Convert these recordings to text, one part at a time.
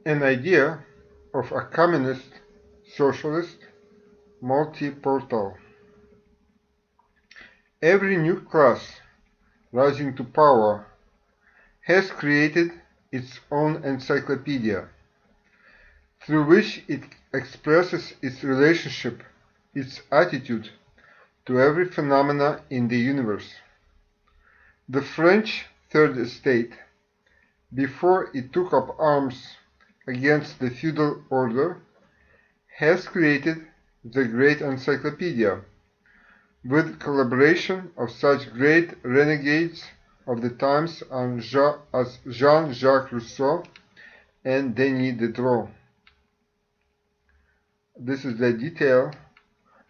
An idea of a communist-socialist multi-portal. Every new class rising to power has created its own encyclopedia, through which it expresses its relationship, its attitude to every phenomena in the universe. The French Third Estate, before it took up arms against the feudal order, has created the Great Encyclopedia, with collaboration of such great renegades of the times as Jean-Jacques Rousseau and Denis Diderot. This is the detail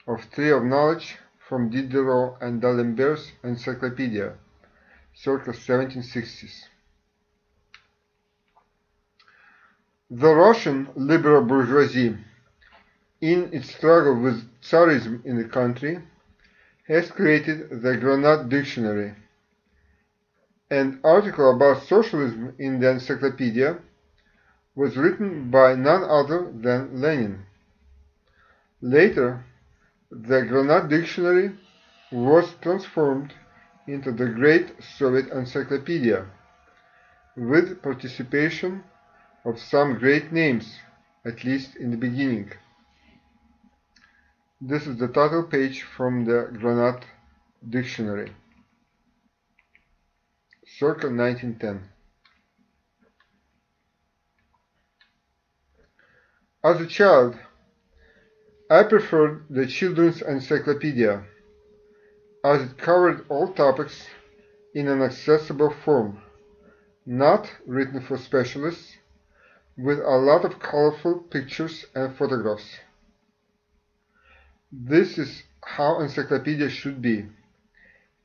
of Tree of Knowledge from Diderot and d'Alembert's Encyclopedia, circa 1760s. The Russian liberal bourgeoisie, in its struggle with Tsarism in the country, has created the Granat Dictionary. An article about socialism in the encyclopedia was written by none other than Lenin. Later, the Granat Dictionary was transformed into the Great Soviet Encyclopedia, with participation of some great names, at least in the beginning. This is the title page from the Granat Dictionary, circa 1910. As a child, I preferred the Children's Encyclopedia, as it covered all topics in an accessible form, not written for specialists, with a lot of colorful pictures and photographs. This is how encyclopedias should be,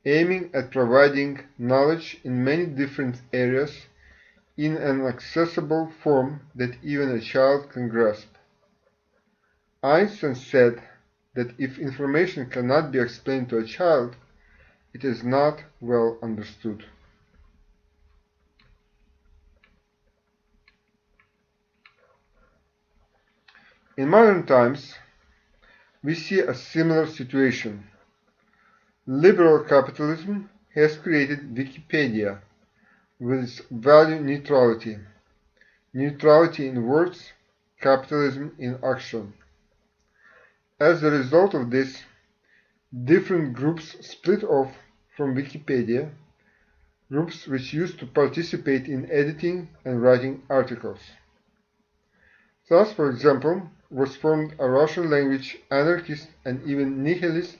aiming at providing knowledge in many different areas in an accessible form that even a child can grasp. Einstein said that if information cannot be explained to a child, it is not well understood. In modern times, we see a similar situation. Liberal capitalism has created Wikipedia with its value neutrality, neutrality in words, capitalism in action. As a result of this, different groups split off from Wikipedia, groups which used to participate in editing and writing articles. Thus, for example, was formed a Russian language anarchist and even nihilist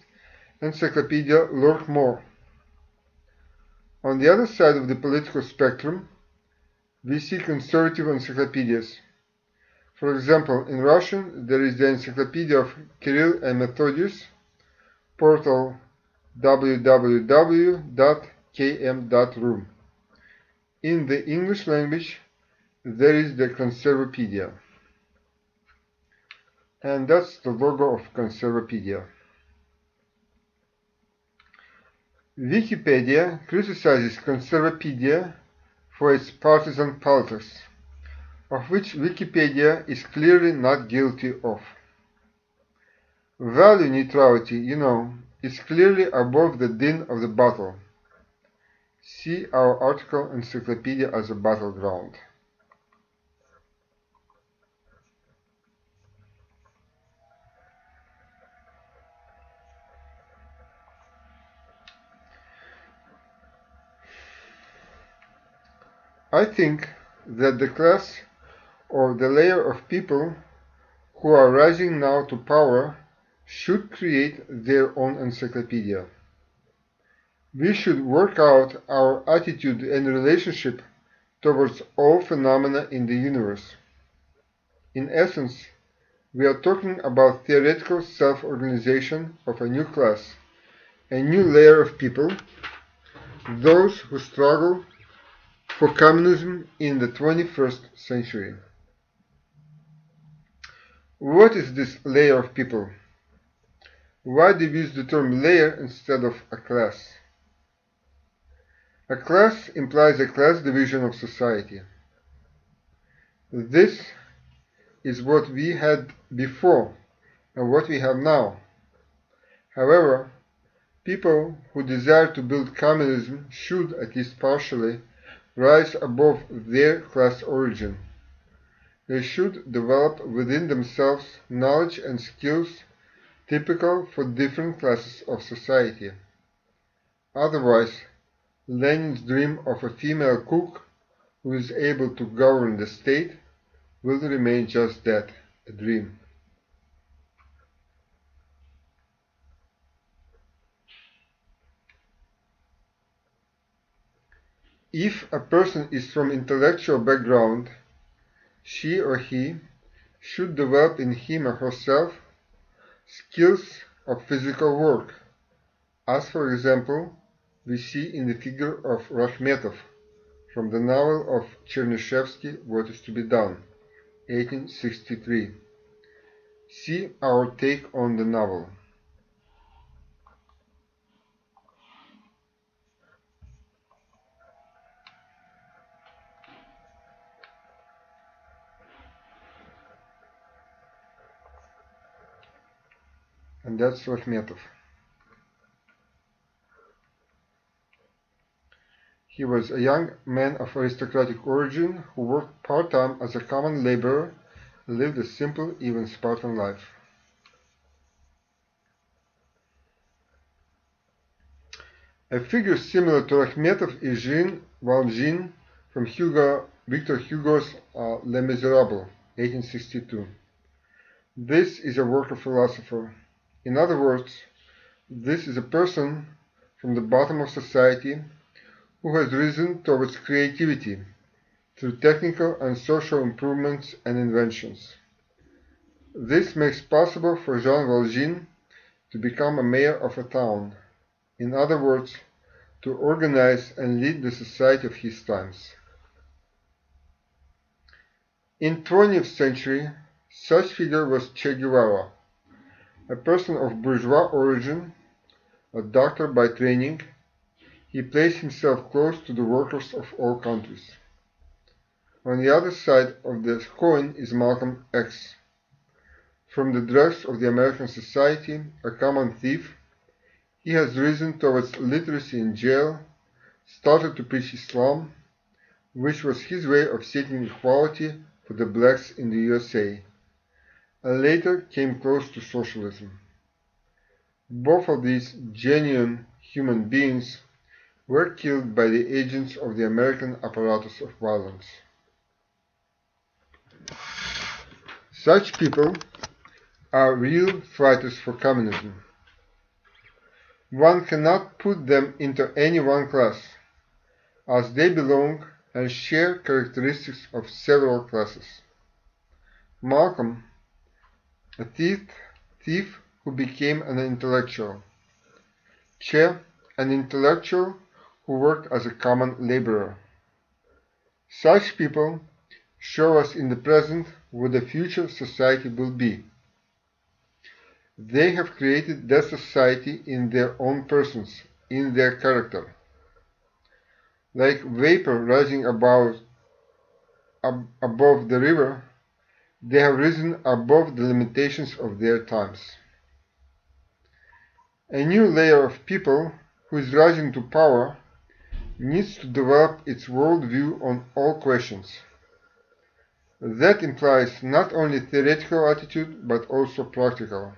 encyclopedia Lork-More. On the other side of the political spectrum, we see conservative encyclopedias. For example, in Russian, there is the Encyclopedia of Kirill and Methodius, portal www.km.ru. In the English language, there is the Conservapedia. And that's the logo of Conservapedia. Wikipedia criticizes Conservapedia for its partisan politics, of which Wikipedia is clearly not guilty of. Value neutrality, is clearly above the din of the battle. See our article Encyclopedia as a Battleground. I think that the class or the layer of people who are rising now to power should create their own encyclopedia. We should work out our attitude and relationship towards all phenomena in the universe. In essence, we are talking about theoretical self-organization of a new class, a new layer of people, those who struggle for communism in the 21st century. What is this layer of people? Why do we use the term layer instead of a class? A class implies a class division of society. This is what we had before and what we have now. However, people who desire to build communism should, at least partially, rise above their class origin. They should develop within themselves knowledge and skills typical for different classes of society. Otherwise, Lenin's dream of a female cook who is able to govern the state will remain just that, a dream. If a person is from intellectual background, she or he should develop in him or herself skills of physical work, as for example we see in the figure of Rakhmetov from the novel of Chernyshevsky What is to be Done, 1863. See our take on the novel. And that's Rakhmetov. He was a young man of aristocratic origin who worked part-time as a common laborer and lived a simple, even Spartan life. A figure similar to Rakhmetov is Jean Valjean from Victor Hugo's Les Miserables, 1862. This is a worker philosopher. In other words, this is a person from the bottom of society who has risen towards creativity through technical and social improvements and inventions. This makes possible for Jean Valjean to become a mayor of a town. In other words, to organize and lead the society of his times. In 20th century, such figure was Che Guevara, a person of bourgeois origin, a doctor by training. He placed himself close to the workers of all countries. On the other side of the coin is Malcolm X. From the dregs of the American society, a common thief, he has risen towards literacy in jail, started to preach Islam, which was his way of seeking equality for the blacks in the USA, and later came close to socialism. Both of these genuine human beings were killed by the agents of the American apparatus of violence. Such people are real fighters for communism. One cannot put them into any one class, as they belong and share characteristics of several classes. Malcolm, a thief who became an intellectual. Che, an intellectual who worked as a common laborer. Such people show us in the present what the future society will be. They have created that society in their own persons, in their character. Like vapor rising above the river, they have risen above the limitations of their times. A new layer of people who is rising to power needs to develop its worldview on all questions. That implies not only theoretical attitude but also practical.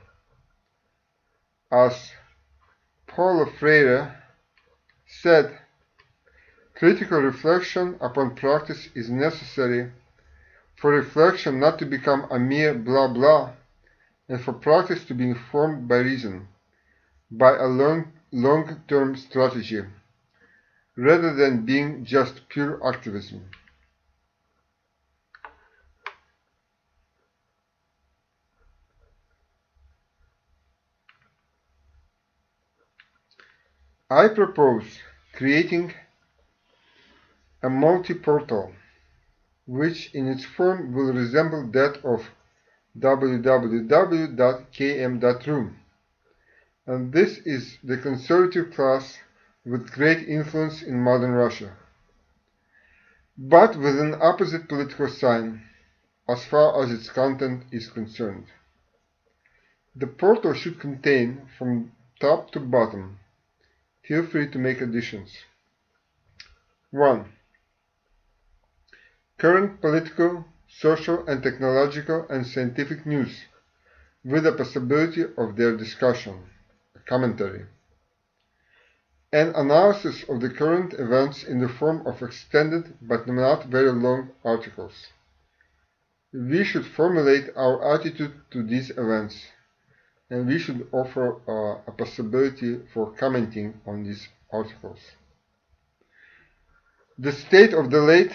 As Paulo Freire said, critical reflection upon practice is necessary for reflection not to become a mere blah blah, and for practice to be informed by reason, by a long-term strategy, rather than being just pure activism. I propose creating a multi-portal, which in its form will resemble that of www.km.ru, and this is the conservative class with great influence in modern Russia, but with an opposite political sign. as far as its content is concerned. The portal should contain, from top to bottom, feel free to make additions. 1. Current political, social and technological and scientific news, with the possibility of their discussion, a commentary. An analysis of the current events in the form of extended but not very long articles. We should formulate our attitude to these events, and we should offer a possibility for commenting on these articles. The state of the late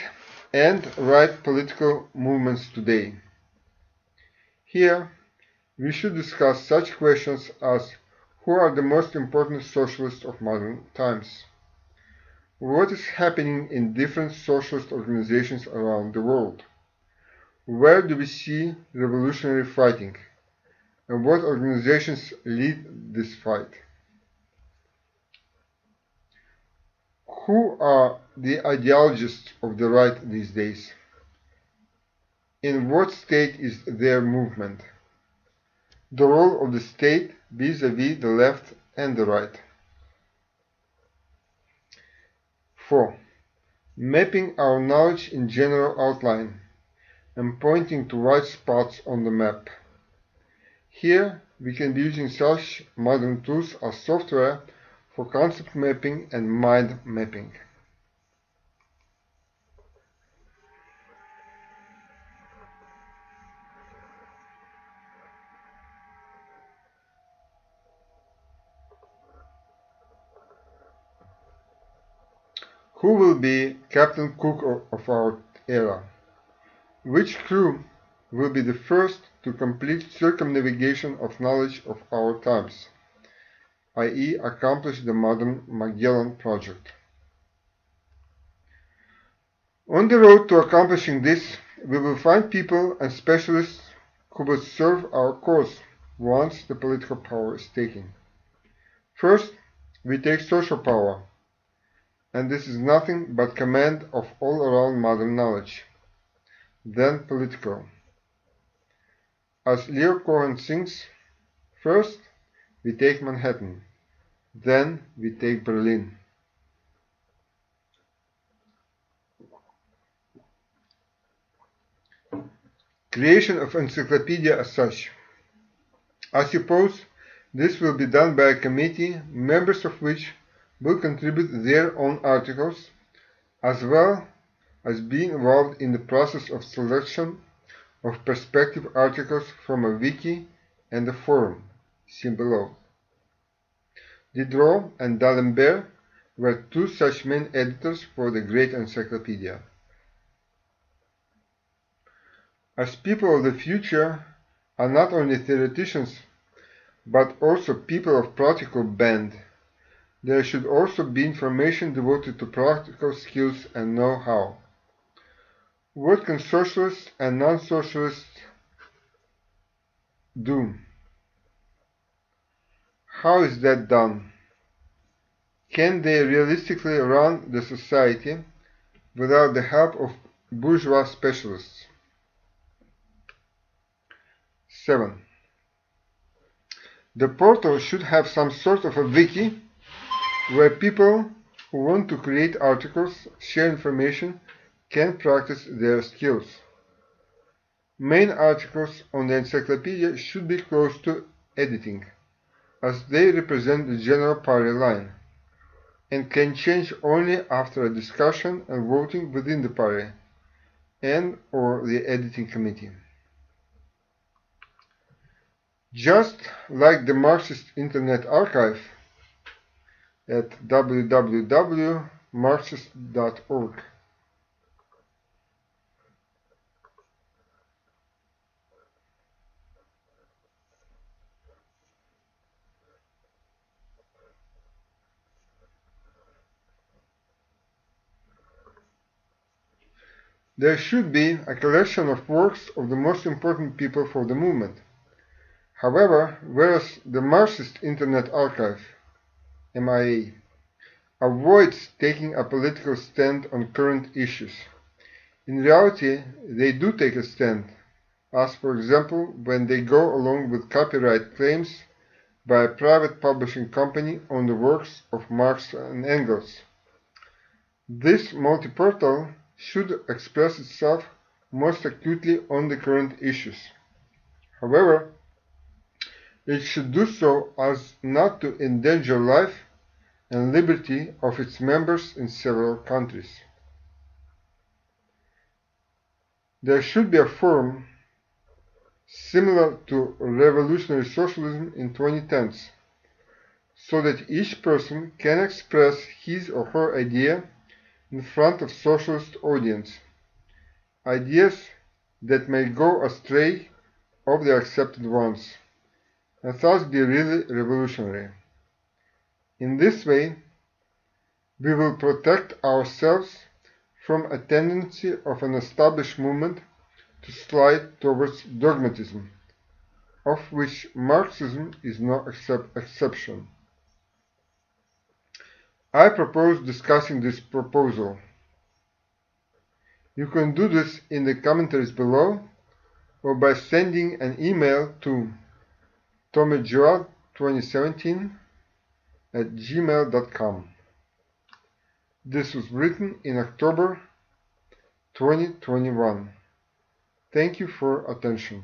and right political movements today. Here, we should discuss such questions as who are the most important socialists of modern times? What is happening in different socialist organizations around the world? Where do we see revolutionary fighting? And what organizations lead this fight? Who are the ideologists of the right these days? In what state is their movement? The role of the state vis-à-vis the left and the right. 4. Mapping our knowledge in general outline and pointing to white spots on the map. Here, we can be using such modern tools as software for concept mapping and mind mapping. Who will be Captain Cook of our era? Which crew will be the first to complete circumnavigation of knowledge of our times, i.e. accomplish the modern Magellan project? On the road to accomplishing this, we will find people and specialists who will serve our cause once the political power is taken. First, we take social power, and this is nothing but command of all-around modern knowledge. Then political. As Leo Cohen sings, first we take Manhattan, then we take Berlin. Creation of encyclopedia as such. I suppose this will be done by a committee, members of which will contribute their own articles, as well as being involved in the process of selection of perspective articles from a wiki and a forum, seen below. Diderot and D'Alembert were two such main editors for the Great Encyclopedia. As people of the future are not only theoreticians, but also people of practical bent, there should also be information devoted to practical skills and know-how. What can socialists and non-socialists do? How is that done? Can they realistically run the society without the help of bourgeois specialists? 7. The portal should have some sort of a wiki where people who want to create articles, share information, can practice their skills. Main articles on the encyclopedia should be close to editing, as they represent the general party line, and can change only after a discussion and voting within the party and or the editing committee. Just like the Marxist Internet Archive at www.marxist.org. There should be a collection of works of the most important people for the movement. However, whereas the Marxist Internet Archive, MIA, avoids taking a political stand on current issues, in reality they do take a stand, as for example when they go along with copyright claims by a private publishing company on the works of Marx and Engels. This multi-portal should express itself most acutely on the current issues. However, it should do so as not to endanger life and liberty of its members in several countries. There should be a forum similar to revolutionary socialism in 2010s, so that each person can express his or her idea in front of socialist audience, ideas that may go astray of the accepted ones, and thus be really revolutionary. In this way, we will protect ourselves from a tendency of an established movement to slide towards dogmatism, of which Marxism is no exception. I propose discussing this proposal. You can do this in the commentaries below or by sending an email to tommyjoad2017@gmail.com. This was written in October 2021. Thank you for attention.